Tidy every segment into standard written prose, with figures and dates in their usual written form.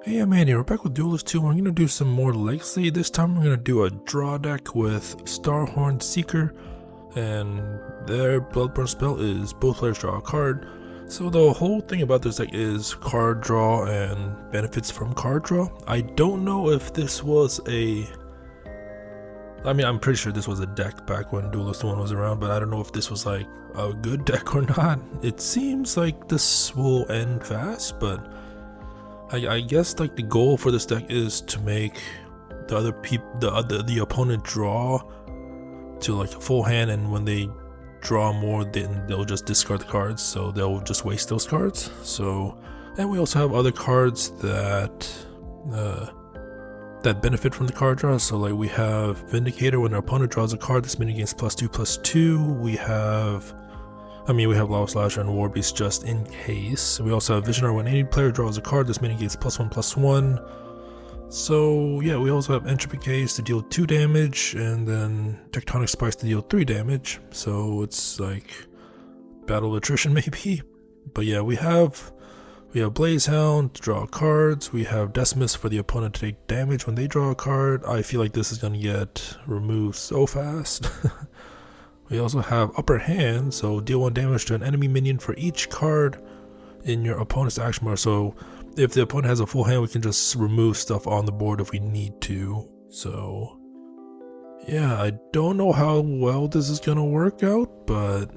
Hey, I'm Andy. We're back with Duelyst 2. We're going to do some more Legacy. This time we're going to do a draw deck with Starhorn Seeker, and their Bloodburn spell is both players draw a card. So the whole thing about this deck is card draw and benefits from card draw. I don't know if this was I'm pretty sure this was a deck back when Duelyst 1 was around, but I don't know if this was like a good deck or not. It seems like this will end fast, but I guess like the goal for this deck is to make the opponent draw to like a full hand, and when they draw more, then they'll just discard the cards, so they'll just waste those cards. So, and we also have other cards that benefit from the card draw. So like we have Vindicator. When our opponent draws a card, this minigames +2/+2. We have Lava Slasher and Warbeast just in case. We also have Visionary. When any player draws a card, this minigates +1/+1. So yeah, we also have Entropy Gaze to deal 2 damage, and then Tectonic Spikes to deal 3 damage. So it's like battle attrition maybe. But yeah, we have Blazehound to draw cards. We have Decimus for the opponent to take damage when they draw a card. I feel like this is gonna get removed so fast. We also have Upper Hand, so deal 1 damage to an enemy minion for each card in your opponent's action bar. So if the opponent has a full hand, we can just remove stuff on the board if we need to. So yeah, I don't know how well this is gonna work out, but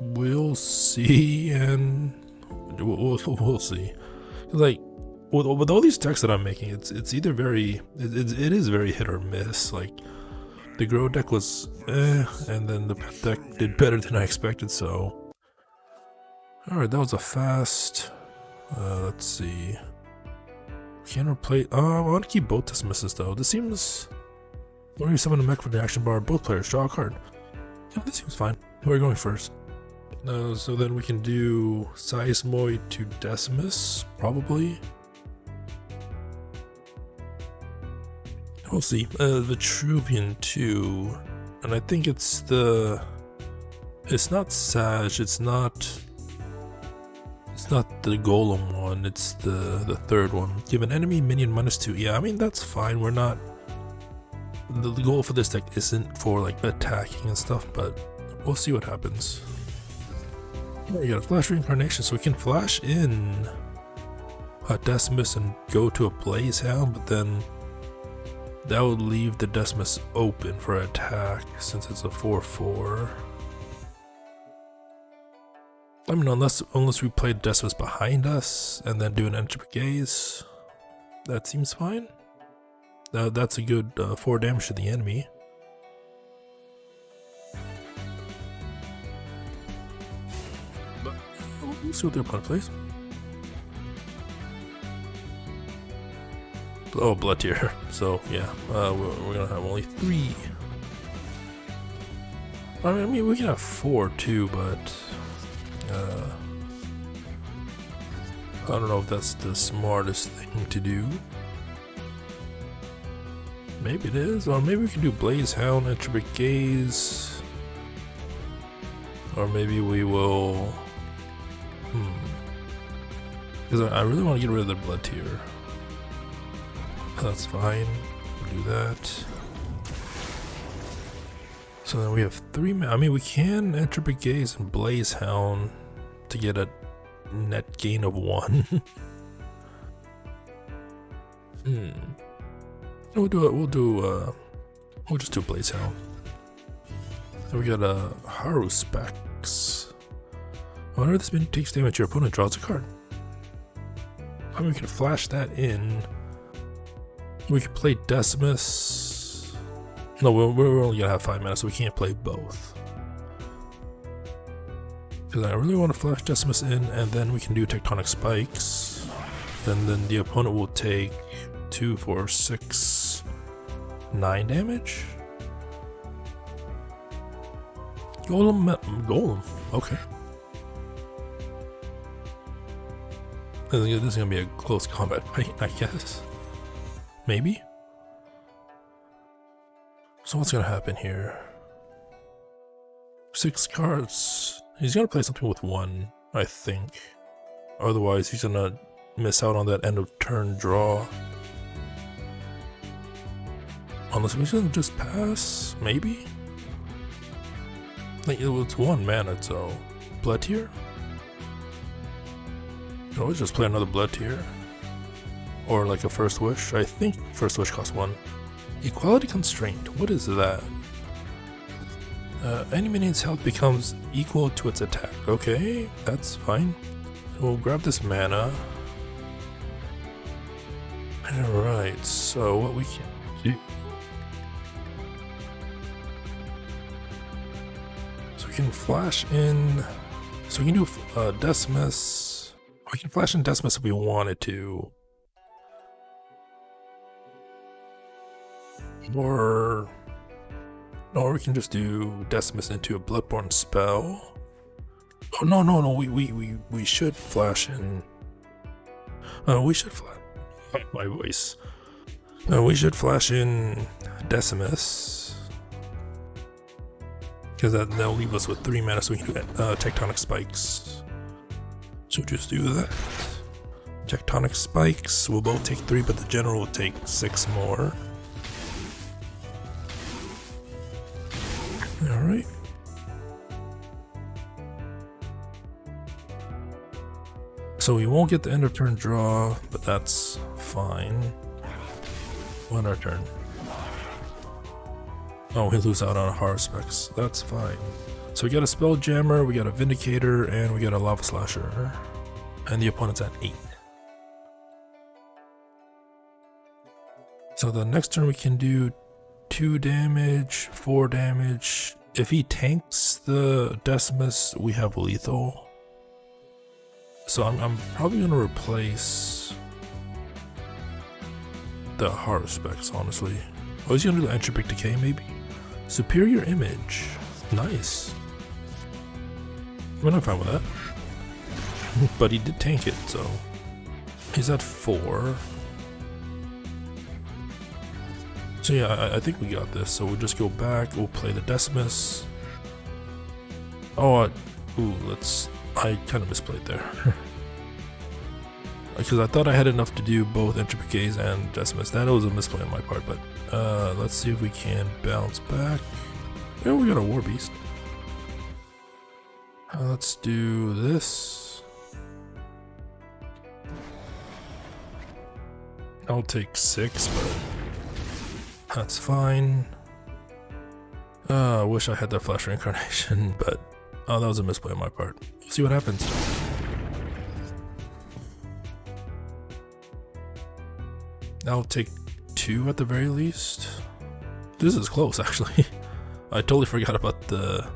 we'll see, and we'll see. Like with all these decks that I'm making, it's either it is very hit or miss. Like the Grow deck was and then the Pet deck did better than I expected. So alright, that was a fast. Let's see. Can replace. I want to keep both dismisses though. This seems. When you summon a mech from the action bar, both players draw a card. Yeah, this seems fine. We're going first. So then we can do Seismoid to Decimus, probably. We'll see. Vitruvian 2, and I think it's not Sage, it's not the Golem one, it's the third one. Give an enemy minion -2. Yeah, I mean that's fine. We're not, the goal for this deck isn't for like attacking and stuff, but we'll see what happens. We got a Flash Reincarnation, so we can flash in a Decimus and go to a Blazehound, but then that would leave the Decimus open for attack since it's a 4/4. I mean, unless we play Decimus behind us and then do an Entropy Gaze, that seems fine. That's a good 4 damage to the enemy. But we'll see what their opponent plays. Oh, Blood Tier. So yeah, we're gonna have only 3. I mean, we can have 4 too, but I don't know if that's the smartest thing to do. Maybe it is, or maybe we can do Blazehound, Entropy Gaze, or maybe we will. Because I really want to get rid of the Blood Tier. That's fine. We'll do that. So then we have 3. I mean, we can Entropy Gaze and Blazehound to get a net gain of 1. We'll just do Blazehound. Then we got a Haru Specs. Whenever this minion takes damage, your opponent draws a card. I mean, we can flash that in. We can play Decimus. No, we're only gonna have 5 mana, so we can't play both. Because I really want to flash Decimus in, and then we can do Tectonic Spikes. Then the opponent will take 2, 4, 6, 9 damage. Golem. Okay. This is gonna be a close combat fight, I guess. Maybe. So what's gonna happen here? 6 cards. He's gonna play something with 1, I think. Otherwise, he's gonna miss out on that end of turn draw. Unless we should just pass, maybe? Like, it's 1 mana, so... Blood Tier? You can always just play another Blood Tier. Or like a First Wish. I think First Wish costs 1. Equality Constraint, what is that? Any minion's health becomes equal to its attack. Okay, that's fine. We'll grab this mana. Alright, so what we can do... So we can flash in... So we can do Decimus... We can flash in Decimus if we wanted to. Or we can just do Decimus into a Bloodborne spell. Oh no, we should flash in. We should flash. My voice. We should flash in Decimus. Because that'll leave us with 3 mana, so we can do Tectonic Spikes. So just do that. Tectonic Spikes will both take 3, but the general will take 6 more. Alright. So we won't get the end of turn draw, but that's fine. One our turn. Oh, we lose out on Horror Specs. That's fine. So we got a Spelljammer, we got a Vindicator, and we got a Lava Slasher. And the opponent's at 8. So the next turn we can do 2 damage, 4 damage. If he tanks the Decimus, we have lethal. So I'm probably gonna replace the Horror Specs, honestly. Oh, he's gonna do the Entropic Decay, maybe? Superior Image. Nice. I'm fine with that. But he did tank it, so he's at 4. So yeah, I think we got this. So we'll just go back. We'll play the Decimus. Oh, I kind of misplayed there. Because I thought I had enough to do both Entropic Gaze and Decimus. That was a misplay on my part, but let's see if we can bounce back. Yeah, we got a Warbeast. Let's do this. I'll take 6, but that's fine. I wish I had that Flash Reincarnation, but that was a misplay on my part. We'll see what happens. I'll take 2 at the very least. This is close, actually. I totally forgot about the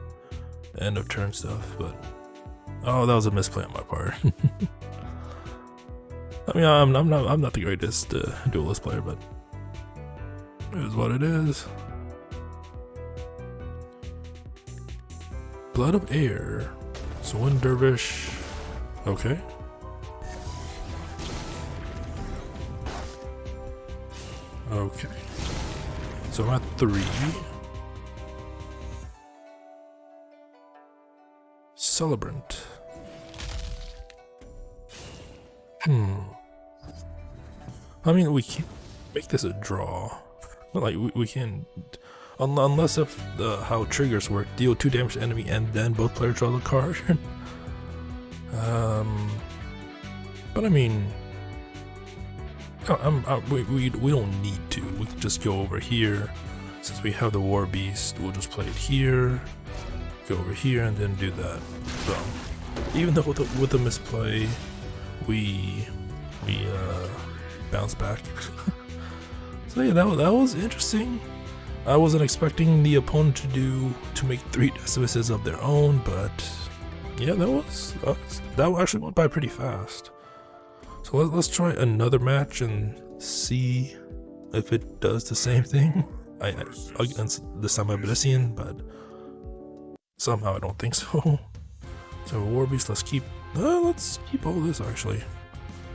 end of turn stuff, but oh, that was a misplay on my part. I mean, I'm not the greatest Duelyst player, but it is what it is. Blood of Air. So one Dervish. Okay. Okay. So I'm at 3. Celebrant. I mean, we can't make this a draw. But like, we can, unless if how triggers work, deal 2 damage to enemy and then both players draw the card. But I mean, we don't need to. We can just go over here. Since we have the Warbeast, we'll just play it here. Go over here and then do that. So even though with the misplay, we bounce back. So yeah, that was interesting. I wasn't expecting the opponent to make 3 Decimuses of their own, but yeah, that actually went by pretty fast. So let's try another match and see if it does the same thing. Against the Semi-Abyssinian, but somehow I don't think so. So Warbeast, let's keep all this actually.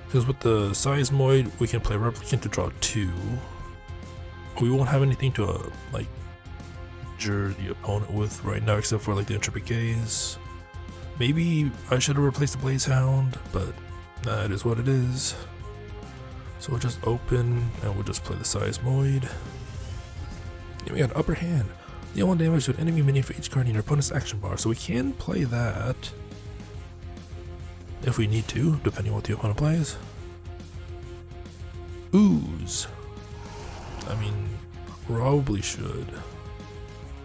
Because with the Seismoid, we can play Replicant to draw 2. We won't have anything to like injure the opponent with right now, except for like the Entropic Gaze. Maybe I should have replaced the Blaze Hound, but That is what it is. So we'll just open and we'll just play the Seismoid. And we got upper hand. Deal 1 damage to an enemy minion for each card in your opponent's action bar. So we can play that if we need to, depending on what the opponent plays. Ooze. I mean, probably should,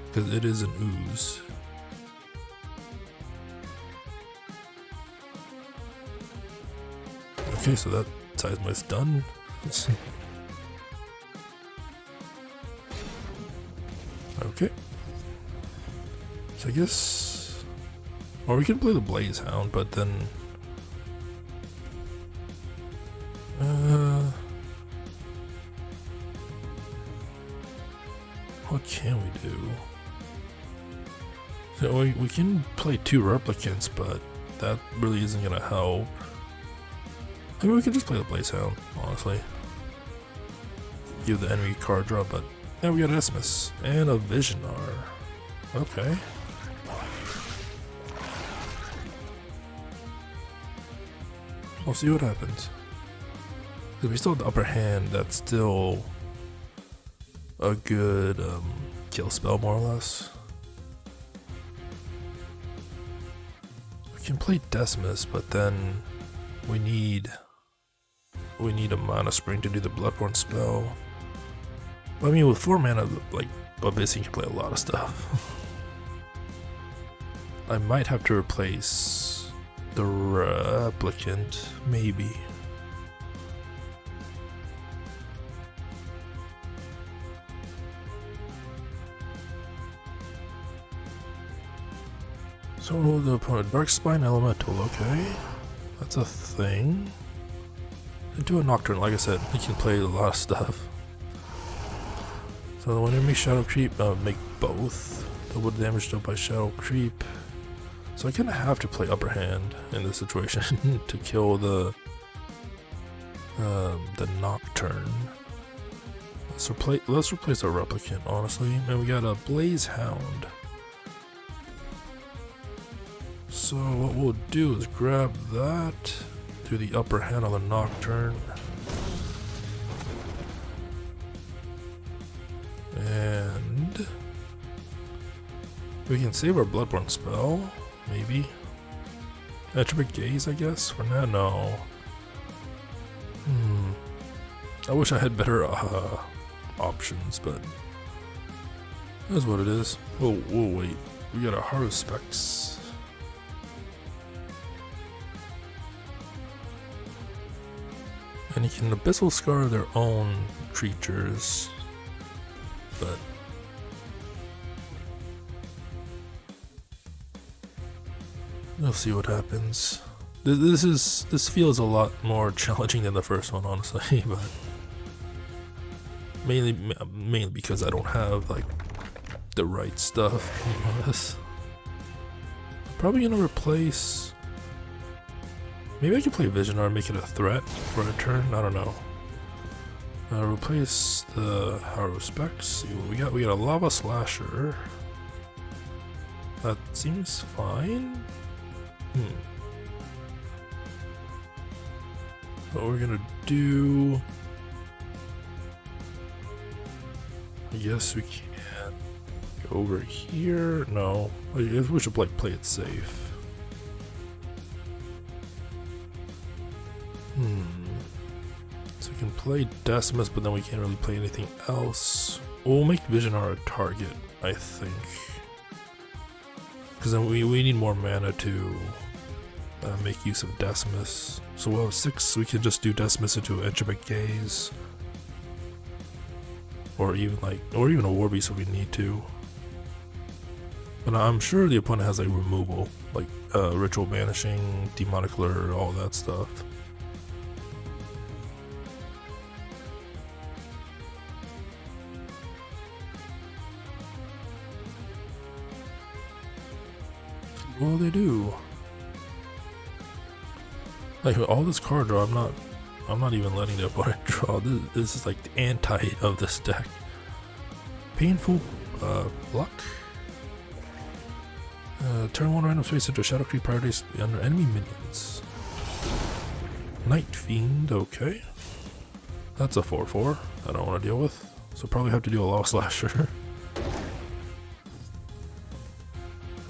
because it is an ooze. Okay, so that Seismoid's done. Let's see. Okay. So I guess, or we can play the Blaze Hound, but then what can we do? So we can play 2 replicants, but that really isn't gonna help. I mean, we can just play the Blaze Hound, honestly. Give the enemy card draw, but yeah, we got Esmus and a Visionar. Okay. We'll see what happens. If we still have the upper hand, that's still a good kill spell, more or less. We can play Decimus, but then we need a mana spring to do the Bloodborne spell. I mean, with 4 mana, like, Warbeast can play a lot of stuff. I might have to replace the replicant, maybe. So the opponent, Dark Spine Elemental, okay. That's a thing. Into a Nocturne, like I said, he can play a lot of stuff. So when enemy Shadow Creep, make both. Double damage dealt by Shadow Creep. So I kinda have to play upper hand in this situation to kill the Nocturne. Let's replace our replicant, honestly. And we got a Blaze Hound. So what we'll do is grab that, do the upper hand on the Nocturne. And we can save our Bloodborne spell, maybe. Attribute Gaze, I guess, for now, no. I wish I had better options, but that's what it is. We'll wait. We got a Haru Specs. And you can Abyssal Scar their own creatures, but we'll see what happens. This feels a lot more challenging than the first one, honestly, but mainly because I don't have like the right stuff. Probably gonna replace. Maybe I can play Visionar and make it a threat for a turn. I don't know. Replace the Haru Specs. See what we got. We got a Lava Slasher. That seems fine. What we're gonna do? I guess we can go over here. No, I guess we should play it safe. So we can play Decimus, but then we can't really play anything else. We'll make Visionar a target, I think. Because then we need more mana to make use of Decimus. So we'll have 6, we can just do Decimus into an Attribute Gaze. Or even a Warbeast if we need to. But I'm sure the opponent has like removal, like Ritual Banishing, Demonic Lure, all that stuff. Well, they do. Like with all this card draw, I'm not even letting the opponent draw. This is like the anti of this deck. Painful luck. Turn 1 random space into Shadow Creep priorities under enemy minions. Night Fiend, okay. That's a 4/4 I don't want to deal with. So probably have to do a Law Slasher.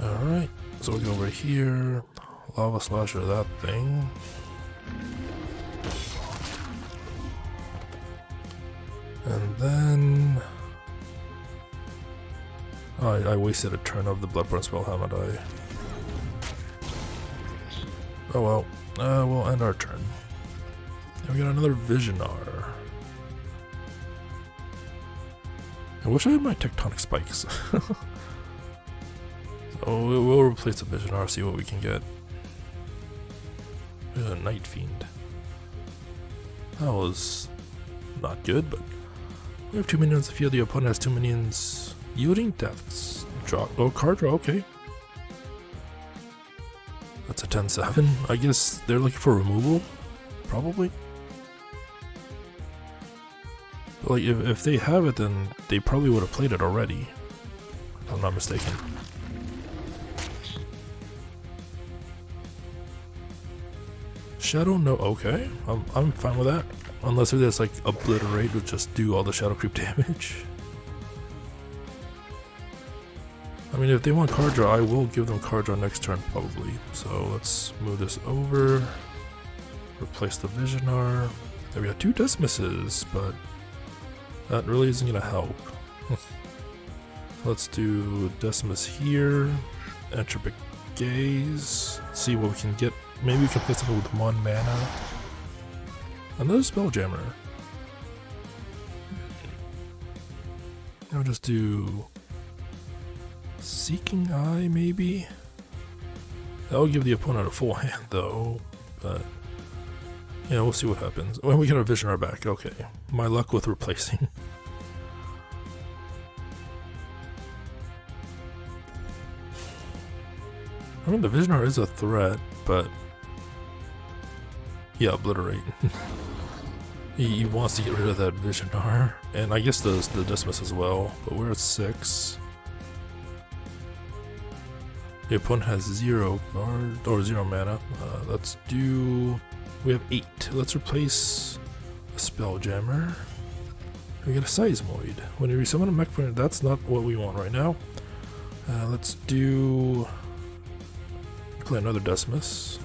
Alright, so we go over here. Lava Slasher that thing. And then... oh, I wasted a turn of the Bloodborne spell, haven't I? Oh well, we'll end our turn. And we got another Visionar. I wish I had my Tectonic Spikes. So we'll replace the Visionar, see what we can get. There's a Night Fiend. That was not good, but we have 2 minions. If the opponent has 2 minions, yielding deaths. Draw. Oh, card draw, okay. That's a 10/7. I guess they're looking for removal, probably. But like, if they have it, then they probably would have played it already, if I'm not mistaken. Shadow, no, okay. I'm fine with that. Unless it is like Obliterate, would just do all the shadow creep damage. I mean, if they want card draw, I will give them card draw next turn, probably. So let's move this over. Replace the Visionar. There we got 2 Dismisses, but that really isn't gonna help. Let's do Decimus here. Entropic Gaze. See what we can get. Maybe we can play something with 1 mana. Another Spelljammer. I'll just do Seeking Eye, maybe? That will give the opponent a full hand, though. But yeah, we'll see what happens. When we get our Visionar back, okay. My luck with replacing. I mean, the Visionar is a threat, but yeah, Obliterate. he wants to get rid of that Visionar, and I guess the Dismiss as well, but we're at 6. The opponent has 0 card, or 0 mana. Let's do... we have 8. Let's replace a Spelljammer. We get a Seismoid. When you resummon a mech player, that's not what we want right now. Let's do... play another Decimus.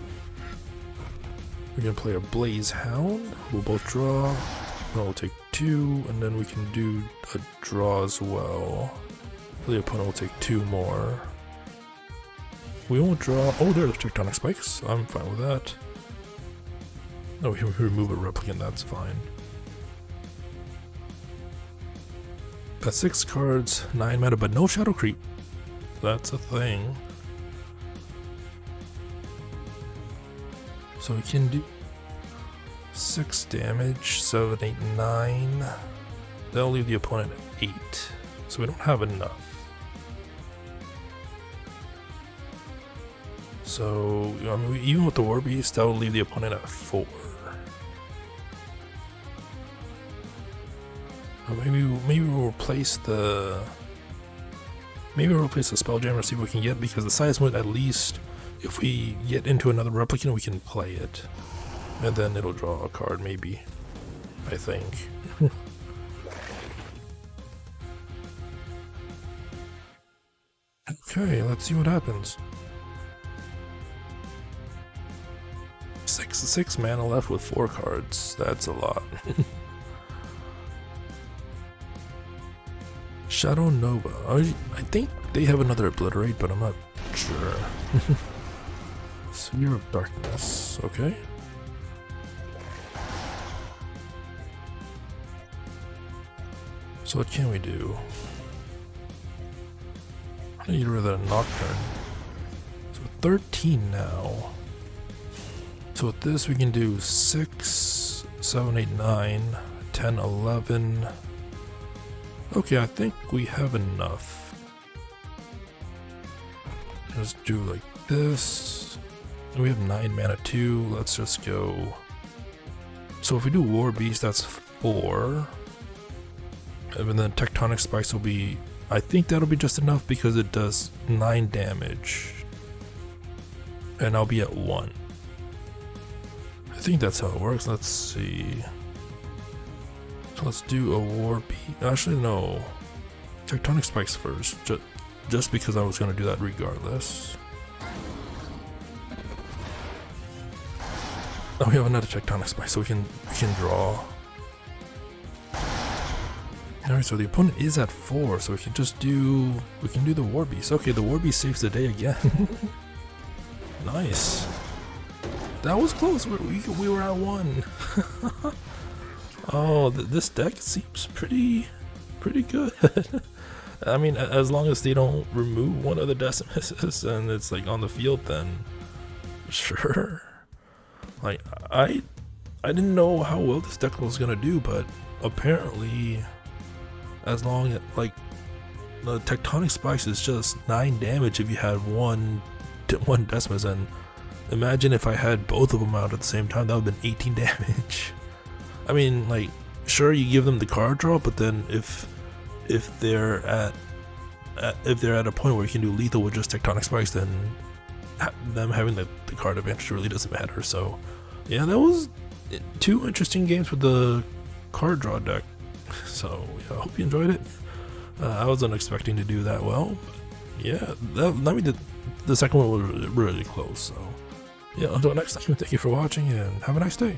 We're gonna play a Blaze Hound. We'll both draw. Then we'll take 2, and then we can do a draw as well. The opponent will take 2 more. We won't draw. Oh, there's Tectonic Spikes. I'm fine with that. No, we can remove a replicant. That's fine. Got 6 cards, 9 mana, but no shadow creep. That's a thing. So we can do 6 damage, 7, 8, 9. That'll leave the opponent at 8. So we don't have enough. So, I mean, even with the Warbeast, that will leave the opponent at 4. Maybe we'll replace the... maybe we'll replace the Spelljammer, see what we can get, because the Seismoid, at least, if we get into another replicant, we can play it. And then it'll draw a card, maybe. I think. Okay, let's see what happens. 6 mana left with 4 cards. That's a lot. Shadow Nova. I think they have another Obliterate, but I'm not sure. Sphere of Darkness. Okay. So what can we do? I'm gonna get rid of that Nocturne. So 13 now. So with this we can do 6, 7, 8, 9, 10, 11. Okay, I think we have enough. Let's do like this. We have 9 mana too. Let's just go. So if we do Warbeast, that's 4. And then Tectonic Spikes will be... I think that'll be just enough because it does 9 damage. And I'll be at 1. I think that's how it works. Let's see. So let's do a Warbeast. Actually, no. Tectonic Spikes first, just because I was going to do that regardless. Oh, we have another Tectonic Spike, so we can draw. Alright, so the opponent is at 4, so we can do the Warbeast. Okay, the Warbeast saves the day again. Nice. That was close. We were at 1. Oh, this deck seems pretty good. I mean, as long as they don't remove one of the Decimuses and it's like on the field, then sure. Like I didn't know how well this deck was gonna do, but apparently, as long as like the Tectonic Spikes is just 9 damage if you had one Decimus, and imagine if I had both of them out at the same time, that would have been 18 damage. I mean, like, sure, you give them the card draw, but then if they're at a point where you can do lethal with just Tectonic Spikes, then them having the card advantage really doesn't matter. So yeah, that was 2 interesting games with the card draw deck. So yeah, I hope you enjoyed it. I wasn't expecting to do that well. Yeah, the second one was really close. So yeah, until next time, thank you for watching and have a nice day.